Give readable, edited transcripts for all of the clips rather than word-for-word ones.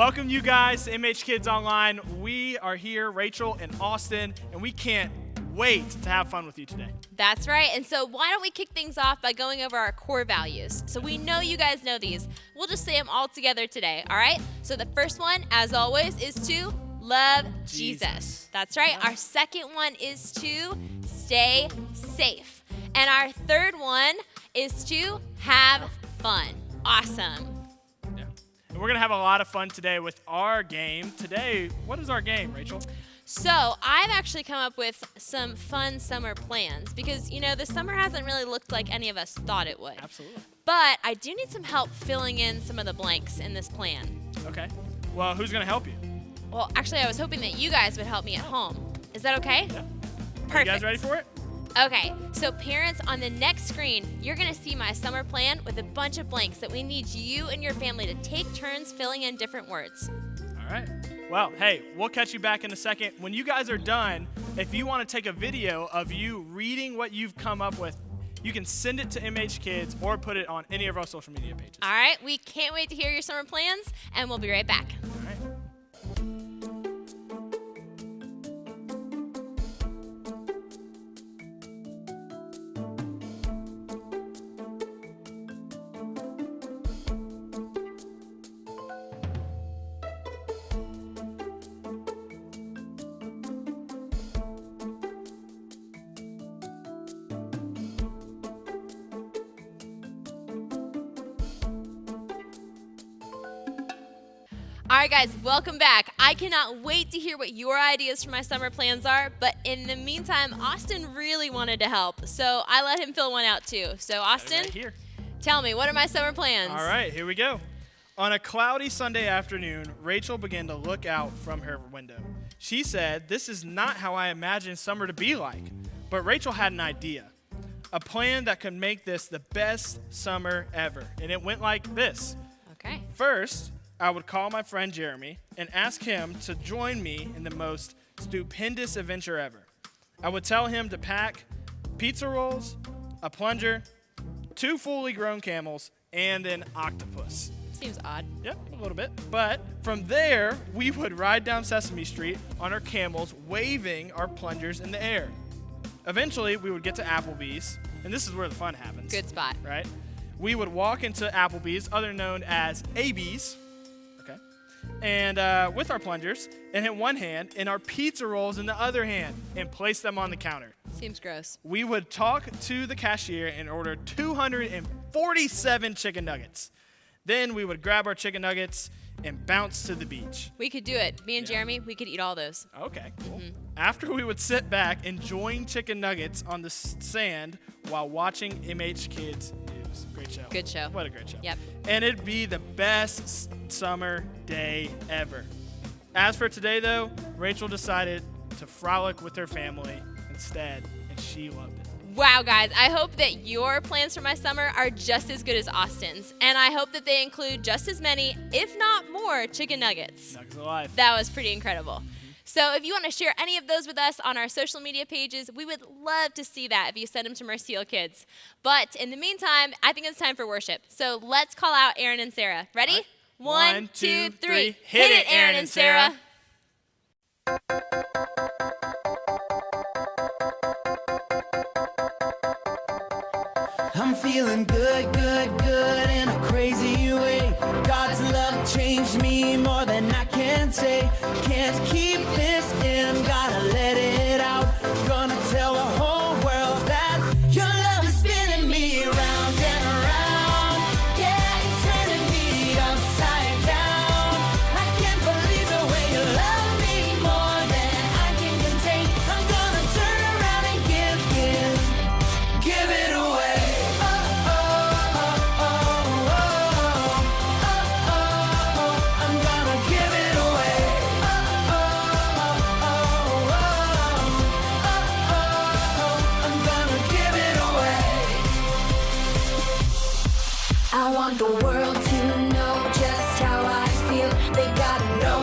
welcome you guys to MHKids Online. We are here, Rachel and Austin, and we can't wait to have fun with you today. That's right. And so why don't we kick things off by going over our core values? So we know you guys know these. We'll just say them all together today, all right? So the first one, as always, is to love Jesus. That's right. Our second one is to stay safe. And our third one is to have fun. Awesome. Yeah. And we're going to have a lot of fun today with our game. Today, what is our game, Rachel? So I've actually come up with some fun summer plans because, you know, the summer hasn't really looked like any of us thought it would. Absolutely. But I do need some help filling in some of the blanks in this plan. Okay. Well, who's going to help you? Well, actually, I was hoping that you guys would help me at home. Is that okay? Yeah. Perfect. Are you guys ready for it? Okay, so parents, on the next screen, you're going to see my summer plan with a bunch of blanks that we need you and your family to take turns filling in different words. All right. Well, hey, we'll catch you back in a second. When you guys are done, if you want to take a video of you reading what you've come up with, you can send it to MHKids or put it on any of our social media pages. All right, we can't wait to hear your summer plans, and we'll be right back. All right. All right, guys, welcome back. I cannot wait to hear what your ideas for my summer plans are, but in the meantime, Austin really wanted to help, so I let him fill one out too. So, Austin, Right here. tell me, what are my summer plans? All right, here we go. On a cloudy Sunday afternoon, Rachel began to look out from her window. She said, "This is not how I imagined summer to be like." But Rachel had an idea, a plan that could make this the best summer ever. And it went like this. Okay. First, I would call my friend Jeremy and ask him to join me in the most stupendous adventure ever. I would tell him to pack pizza rolls, a plunger, 2 fully grown camels, and an octopus. Seems odd. Yep, a little bit. But from there, we would ride down Sesame Street on our camels, waving our plungers in the air. Eventually, we would get to Applebee's, and this is where the fun happens. Good spot. Right? We would walk into Applebee's, other known as AB's, okay, and with our plungers in one hand and our pizza rolls in the other hand, and place them on the counter. Seems gross. We would talk to the cashier and order 247 chicken nuggets. Then we would grab our chicken nuggets and bounce to the beach. We could do it. Me and Jeremy, we could eat all those. Okay, cool. After we would sit back enjoying chicken nuggets on the sand while watching MHKids News. Great show. Good show. What a great show. Yep. And it'd be the best summer day ever. As for today, though, Rachel decided to frolic with her family instead, and she loved it. Wow, guys, I hope that your plans for my summer are just as good as Austin's, and I hope that they include just as many, if not more, chicken nuggets. Nuggets of life. That was pretty incredible. So if you want to share any of those with us on our social media pages, we would love to see that if you send them to Mercy Hill Kids. But in the meantime, I think it's time for worship. So let's call out Aaron and Sarah. Ready? Right. 1, 2, 3. Hit it, Aaron and Sarah. I'm feeling good, good, good in a crazy way. God's love changed me more than I can say. Can't keep this in, gotta let it out. Gonna tell the whole world that your love is spinning me round and around. Yeah, it's turning me upside down. I can't believe the way you love me more than I can contain. I'm gonna turn around and give it away. I'm gonna give it away. I'm gonna give it away. I want the world to know just how I feel. They gotta know,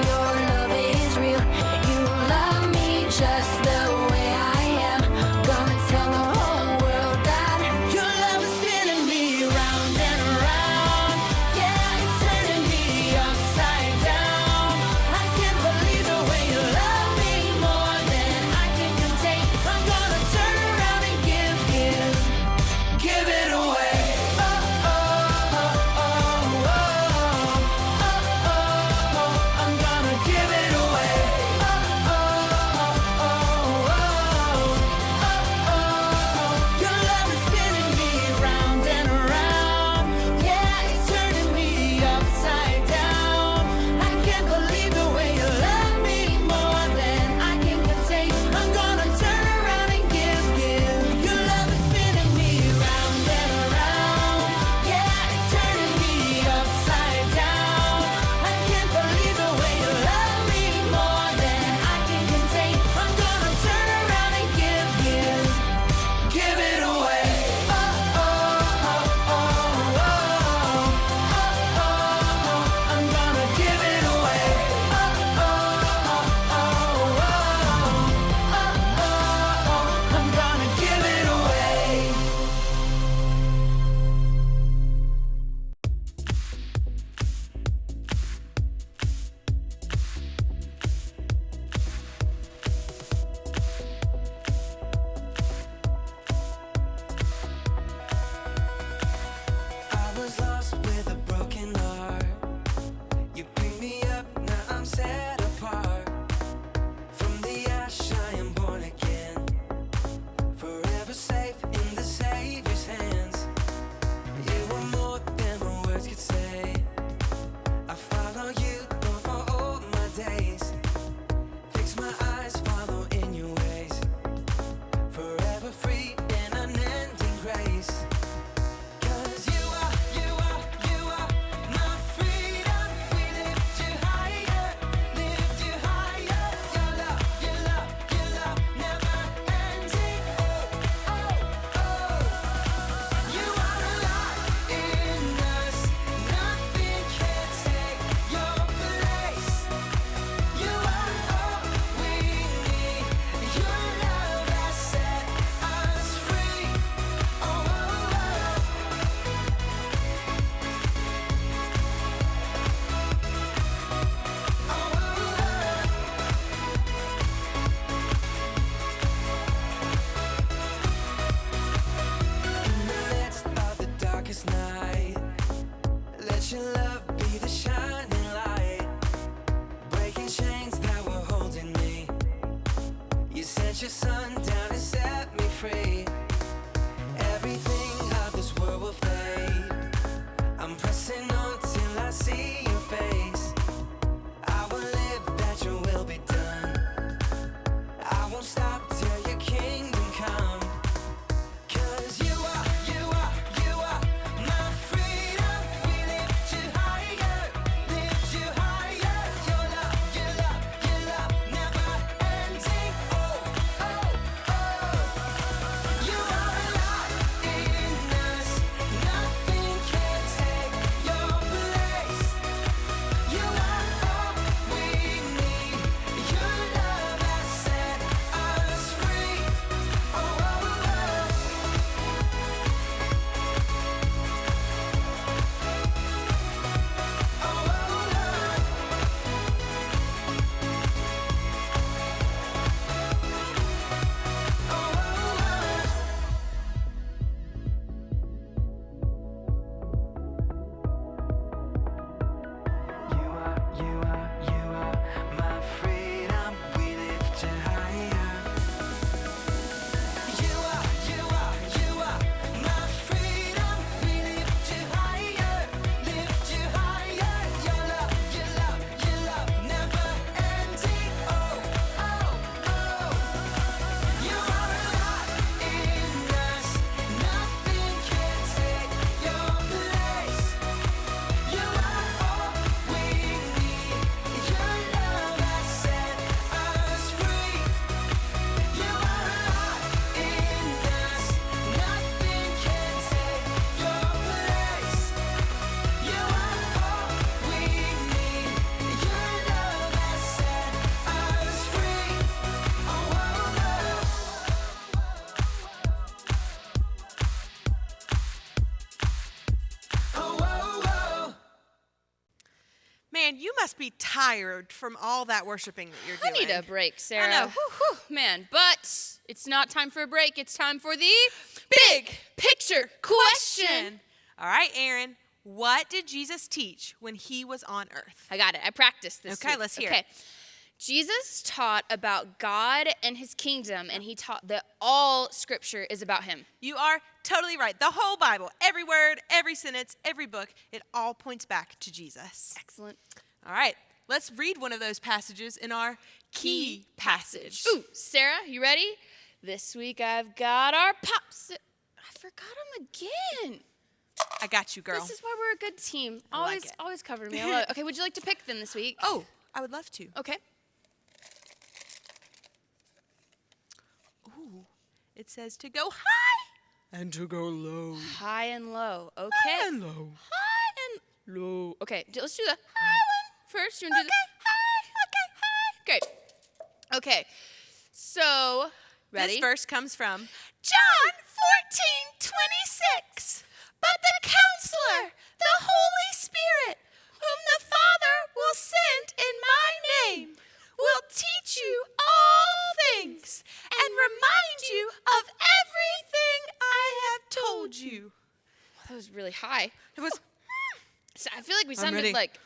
your love is real. You love me just the way I am. Gonna tell the whole world that your love is spinning me round and around. Yeah, it's turning me upside Man, you must be tired from all that worshiping that you're doing. I need a break, Sarah. I know. Man, but it's not time for a break. It's time for the Big picture question. All right, Aaron, what did Jesus teach when he was on earth? I got it. I practiced this Okay, week. let's hear Okay. it. Jesus taught about God and his kingdom, and he taught that all scripture is about him. You are totally right. The whole Bible, every word, every sentence, every book, it all points back to Jesus. Excellent. All right, let's read one of those passages in our key passage. Ooh, Sarah, you ready? This week I've got our pops. I forgot him again. I got you, girl. This is why we're a good team. I like Always, it. always cover me. I love it. Okay, would you like to pick them this week? Oh, I would love to. Okay. Ooh, it says to go high And to go low. High and low. Okay. High and low. High and low. Okay, let's do the high one first. You want to do the high? Okay. Okay. So, ready? This verse comes from John 14:26. But the Counselor, the Holy Spirit, whom the Father will send in my name, will teach you all things and remind you of everything I have told you. That was really high. It was. So I feel like we ready. sounded like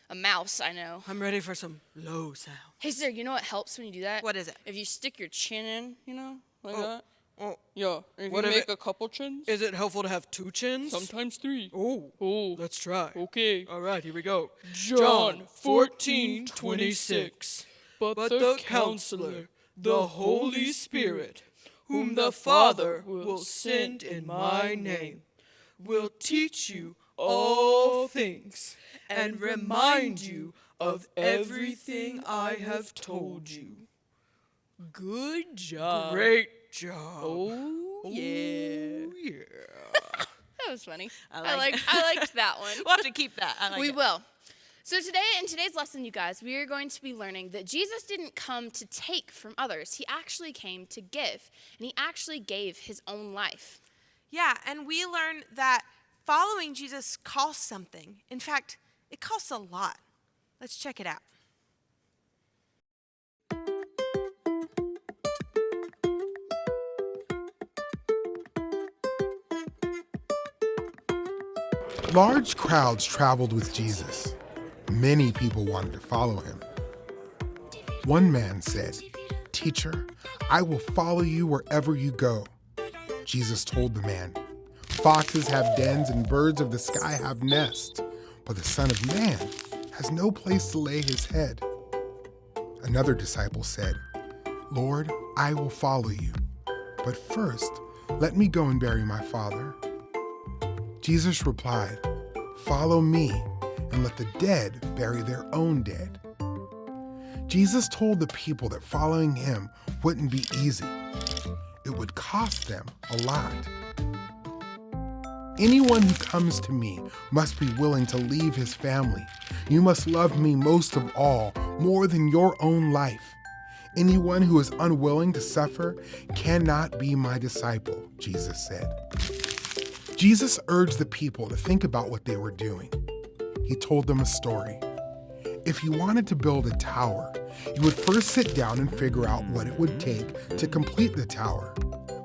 a mouse, I know. I'm ready for some low sound. Hey, sir, you know what helps when you do that? What is it? If you stick your chin in, you know, like Oh, that. oh. Yeah. If What you if make it- a couple chins. Is it helpful to have two chins? Sometimes 3. Oh, Oh. let's try. Okay. All right, here we go. John 14:26. But the Counselor, the Holy Spirit, whom the Father will send in my name, will teach you all things and remind you of everything I have told you. Good job. Great job. Oh, yeah. Yeah. That was funny. I like it. I liked that one. We'll have to keep that. I like We it. will. So today, in today's lesson, you guys, we are going to be learning that Jesus didn't come to take from others. He actually came to give, and he actually gave his own life. Yeah, and we learn that following Jesus costs something. In fact, it costs a lot. Let's check it out. Large crowds traveled with Jesus. Many people wanted to follow him. One man said, "Teacher, I will follow you wherever you go." Jesus told the man, "Foxes have dens and birds of the sky have nests, but the Son of Man has no place to lay his head." Another disciple said, "Lord, I will follow you, but first let me go and bury my father." Jesus replied, "Follow me and let the dead bury their own dead." Jesus told the people that following him wouldn't be easy. It would cost them a lot. Anyone who comes to me must be willing to leave his family. You must love me most of all, more than your own life. Anyone who is unwilling to suffer cannot be my disciple, Jesus said. Jesus urged the people to think about what they were doing. He told them a story. If you wanted to build a tower, you would first sit down and figure out what it would take to complete the tower.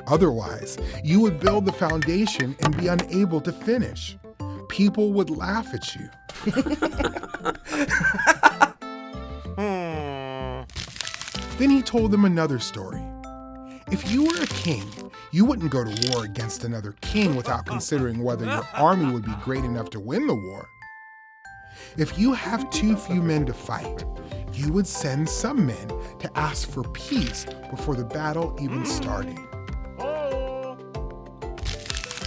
Otherwise, you would build the foundation and be unable to finish. People would laugh at you. Then he told them another story. If you were a king, you wouldn't go to war against another king without considering whether your army would be great enough to win the war. If you have too few men to fight, you would send some men to ask for peace before the battle even started.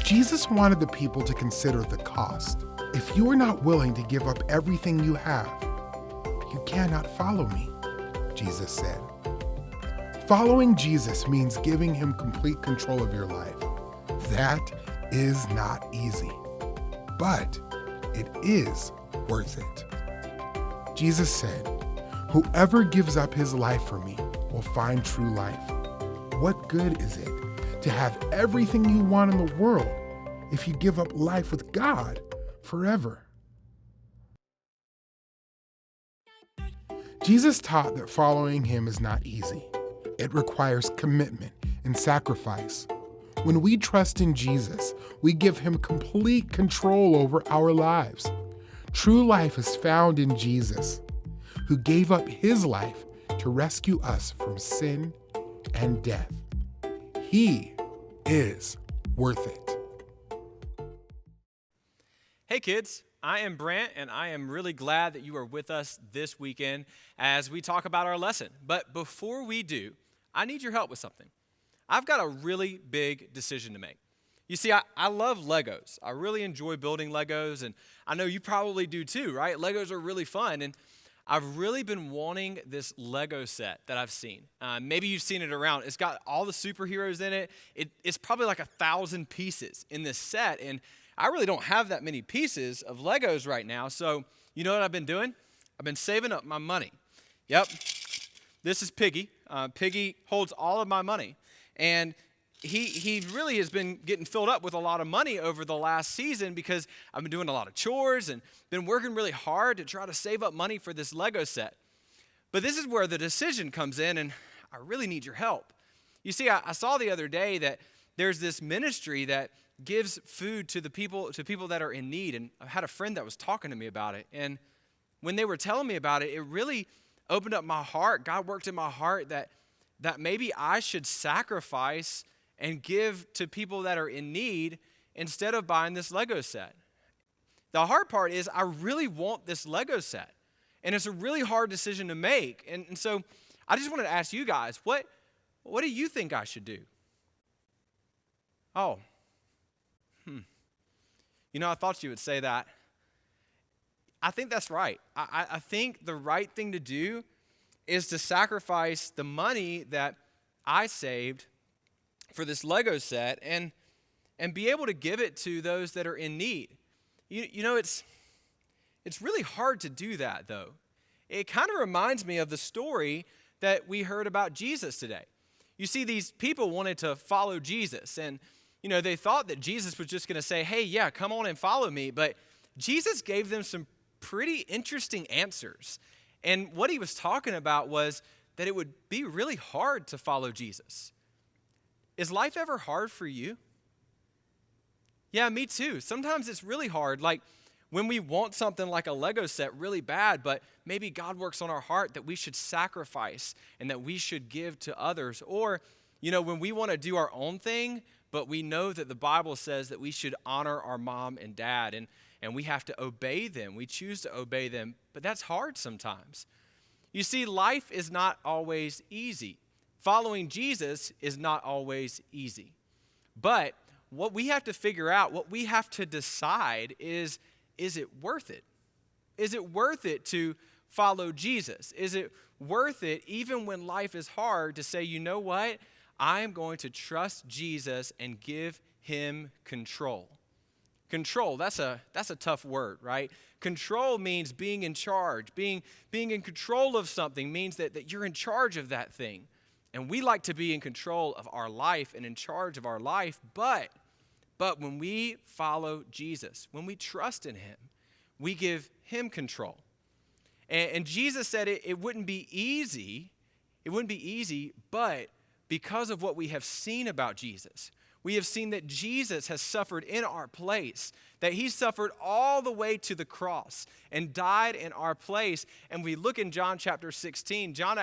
Jesus wanted the people to consider the cost. If you are not willing to give up everything you have, you cannot follow me, Jesus said. Following Jesus means giving him complete control of your life. That is not easy, but it is worth it. Jesus said, "Whoever gives up his life for me will find true life." What good is it to have everything you want in the world if you give up life with God forever? Jesus taught that following him is not easy. It requires commitment and sacrifice. When we trust in Jesus, we give him complete control over our lives. True life is found in Jesus, who gave up his life to rescue us from sin and death. He is worth it. Hey kids, I am Brant, and I am really glad that you are with us this weekend as we talk about our lesson. But before we do, I need your help with something. I've got a really big decision to make. You see, I love Legos. I really enjoy building Legos, and I know you probably do too, right? Legos are really fun, and I've really been wanting this Lego set that I've seen. Maybe you've seen it around. It's got all the superheroes in it. It's probably like 1,000 pieces in this set, and I really don't have that many pieces of Legos right now, so you know what I've been doing? I've been saving up my money. Yep, this is Piggy. Piggy holds all of my money, and he really has been getting filled up with a lot of money over the last season because I've been doing a lot of chores and been working really hard to try to save up money for this Lego set. But this is where the decision comes in, and I really need your help. You see, I saw the other day that there's this ministry that gives food to people that are in need, and I had a friend that was talking to me about it, and when they were telling me about it, it really opened up my heart. God worked in my heart that maybe I should sacrifice and give to people that are in need instead of buying this Lego set. The hard part is I really want this Lego set, and it's a really hard decision to make. And so I just wanted to ask you guys, what do you think I should do? Oh, you know, I thought you would say that. I think that's right. I think the right thing to do is to sacrifice the money that I saved for this Lego set and be able to give it to those that are in need. You know, it's really hard to do that, though. It kind of reminds me of the story that we heard about Jesus today. You see, these people wanted to follow Jesus, and, you know, they thought that Jesus was just going to say, hey, yeah, come on and follow me, but Jesus gave them some pretty interesting answers. And what he was talking about was that it would be really hard to follow Jesus. Is life ever hard for you? Yeah, me too. Sometimes it's really hard. Like when we want something like a Lego set really bad, but maybe God works on our heart that we should sacrifice and that we should give to others. Or, you know, when we want to do our own thing, but we know that the Bible says that we should honor our mom and dad and we have to obey them. We choose to obey them, but that's hard sometimes. You see, life is not always easy. Following Jesus is not always easy. But what we have to figure out, what we have to decide is it worth it? Is it worth it to follow Jesus? Is it worth it, even when life is hard, to say, you know what? I am going to trust Jesus and give him control. Control, that's a tough word, right? Control means being in charge. Being in control of something means that you're in charge of that thing. And we like to be in control of our life and in charge of our life, but when we follow Jesus, when we trust in him, we give him control. And Jesus said it wouldn't be easy. It wouldn't be easy, but because of what we have seen about Jesus, we have seen that Jesus has suffered in our place, that he suffered all the way to the cross and died in our place. And we look in John chapter 16, Jesus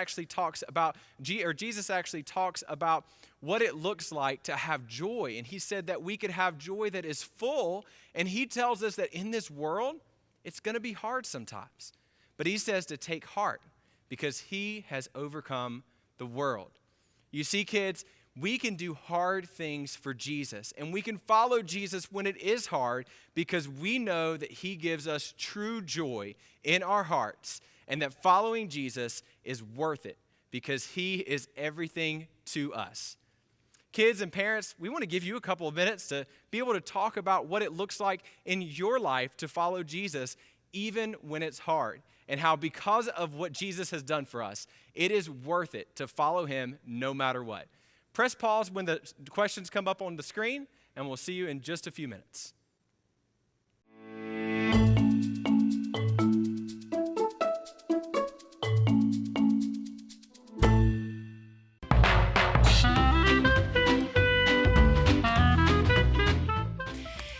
actually talks about what it looks like to have joy. And he said that we could have joy that is full. And he tells us that in this world, it's going to be hard sometimes. But he says to take heart because he has overcome the world. You see, kids, we can do hard things for Jesus, and we can follow Jesus when it is hard because we know that he gives us true joy in our hearts and that following Jesus is worth it because he is everything to us. Kids and parents, we want to give you a couple of minutes to be able to talk about what it looks like in your life to follow Jesus even when it's hard, and how because of what Jesus has done for us, it is worth it to follow him no matter what. Press pause when the questions come up on the screen, and we'll see you in just a few minutes.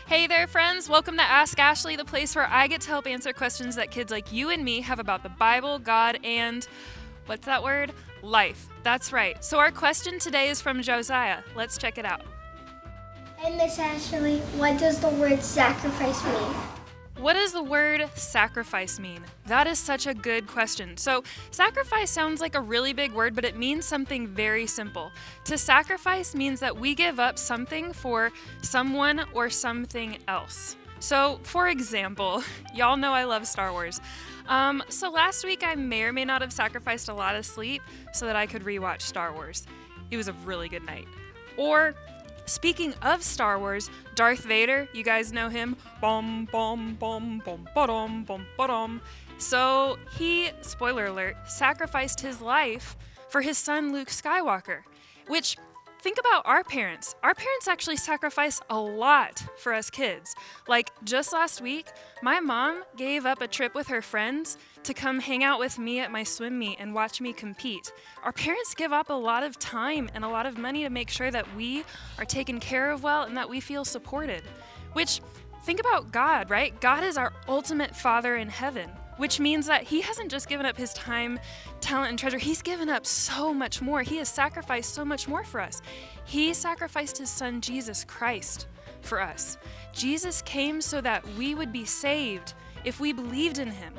Hey there, friends. Welcome to Ask Ashley, the place where I get to help answer questions that kids like you and me have about the Bible, God, and what's that word? Life. That's right. So our question today is from Josiah. Let's check it out. Hey, Miss Ashley, what does the word sacrifice mean? What does the word sacrifice mean? That is such a good question. So, sacrifice sounds like a really big word, but it means something very simple. To sacrifice means that we give up something for someone or something else. So, for example, y'all know I love Star Wars. So last week I may or may not have sacrificed a lot of sleep so that I could rewatch Star Wars. It was a really good night. Or, speaking of Star Wars, Darth Vader, you guys know him. Bom, bom, bom, bom, ba-dum, bom, ba-dum. So he, spoiler alert, sacrificed his life for his son Luke Skywalker, which, think about our parents. Our parents actually sacrifice a lot for us kids. Like just last week, my mom gave up a trip with her friends to come hang out with me at my swim meet and watch me compete. Our parents give up a lot of time and a lot of money to make sure that we are taken care of well and that we feel supported. Which, think about God, right? God is our ultimate Father in heaven, which means that he hasn't just given up his time, talent, and treasure. He's given up so much more. He has sacrificed so much more for us. He sacrificed his son, Jesus Christ, for us. Jesus came so that we would be saved if we believed in him.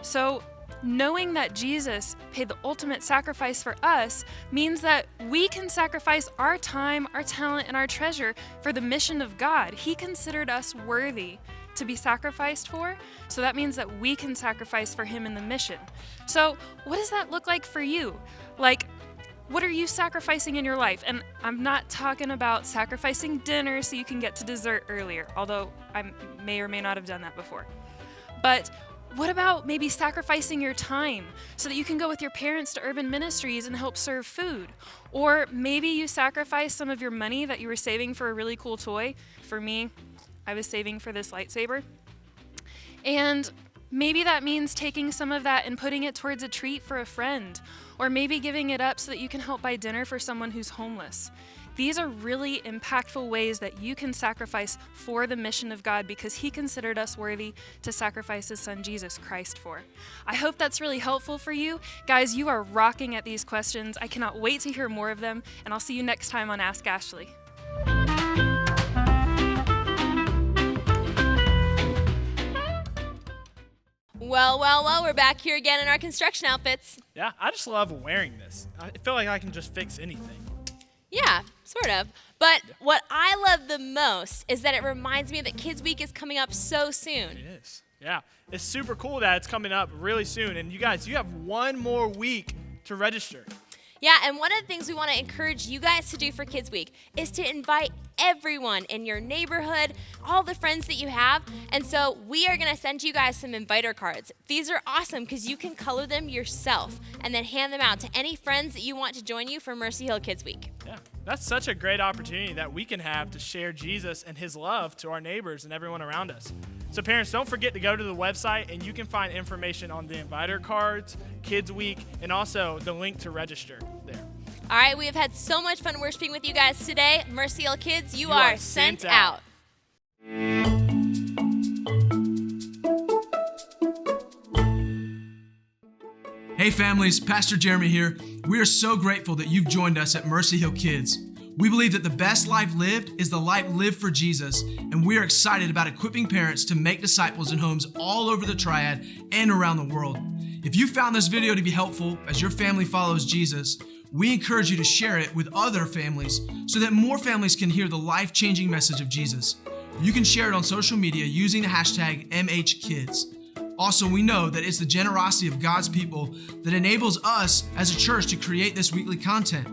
So knowing that Jesus paid the ultimate sacrifice for us means that we can sacrifice our time, our talent, and our treasure for the mission of God. He considered us worthy to be sacrificed for, so that means that we can sacrifice for him in the mission. So what does that look like for you? Like, what are you sacrificing in your life? And I'm not talking about sacrificing dinner so you can get to dessert earlier, although I may or may not have done that before. But what about maybe sacrificing your time so that you can go with your parents to urban ministries and help serve food? Or maybe you sacrifice some of your money that you were saving for a really cool toy. For me, I was saving for this lightsaber. And maybe that means taking some of that and putting it towards a treat for a friend, or maybe giving it up so that you can help buy dinner for someone who's homeless. These are really impactful ways that you can sacrifice for the mission of God because he considered us worthy to sacrifice his son Jesus Christ for. I hope that's really helpful for you. Guys, you are rocking at these questions. I cannot wait to hear more of them, and I'll see you next time on Ask Ashley. Well, we're back here again in our construction outfits. Yeah, I just love wearing this. I feel like I can just fix anything. Yeah, sort of. But what I love the most is that it reminds me that Kids Week is coming up so soon. It is. Yeah, it's super cool that it's coming up really soon. And you guys, you have one more week to register. Yeah, and one of the things we want to encourage you guys to do for Kids Week is to invite everyone in your neighborhood, all the friends that you have. And so we are going to send you guys some inviter cards. These are awesome because you can color them yourself and then hand them out to any friends that you want to join you for Mercy Hill Kids Week. Yeah, that's such a great opportunity that we can have to share Jesus and his love to our neighbors and everyone around us. So parents, don't forget to go to the website and you can find information on the inviter cards, Kids Week, and also the link to register there. All right, we have had so much fun worshiping with you guys today. Mercy Hill Kids, you are sent out. Hey families, Pastor Jeremy here. We are so grateful that you've joined us at Mercy Hill Kids. We believe that the best life lived is the life lived for Jesus, and we are excited about equipping parents to make disciples in homes all over the Triad and around the world. If you found this video to be helpful as your family follows Jesus, we encourage you to share it with other families so that more families can hear the life-changing message of Jesus. You can share it on social media using the hashtag MHKids. Also, we know that it's the generosity of God's people that enables us as a church to create this weekly content.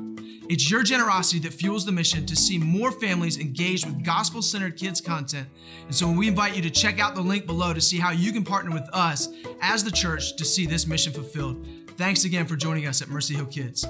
It's your generosity that fuels the mission to see more families engaged with gospel-centered kids content. And so we invite you to check out the link below to see how you can partner with us as the church to see this mission fulfilled. Thanks again for joining us at Mercy Hill Kids.